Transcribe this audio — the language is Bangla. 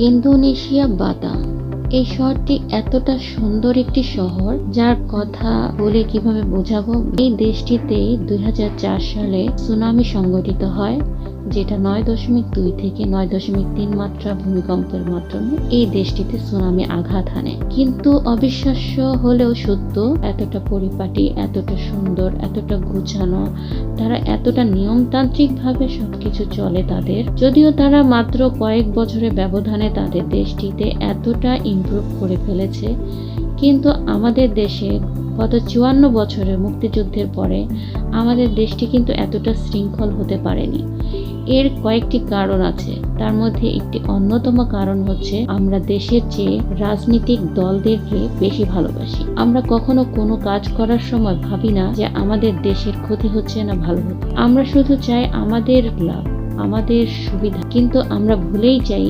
ইন্দোনেশিয়া বাতাম। এই শহরটি এতটা সুন্দর একটি শহর যার কথা বলে কিভাবে বোঝাবো। এই দেশটিতে 2004 সালে সুনামি সংঘটিত হয়, যেটা 9.2 থেকে 9.3 মাত্রা ভূমিকম্পের মাধ্যমে এই দেশটিতে সুনামি আঘাত হানে। কিন্তু অবিশ্বাস্য হলেও সত্য, এতটা পরিপাটি, এতটা সুন্দর, এতটা গুছানো, তারা এতটা নিয়মতান্ত্রিক ভাবে সবকিছু চলে তাদের। যদিও তারা মাত্র কয়েক বছরের ব্যবধানে তাদের দেশটিতে এতটা ইমপ্রুভ করে ফেলেছে, কিন্তু আমাদের দেশে গত 54 বছরের মুক্তিযুদ্ধের পরে আমাদের দেশটি কিন্তু এতটা শৃঙ্খল হতে পারেনি। এর কয়েকটি কারণ আছে, তার মধ্যে একটি অন্যতম কারণ হচ্ছে আমরা দেশের চেয়ে রাজনৈতিক দলদেরকে বেশি ভালোবাসি। আমরা কখনো কোনো কাজ করার সময় ভাবি না যে আমাদের দেশের ক্ষতি হচ্ছে না ভালো হচ্ছে, আমরা শুধু চাই আমাদের লাভ, আমাদের সুবিধা, কিন্তু আমরা ভুলেই যাই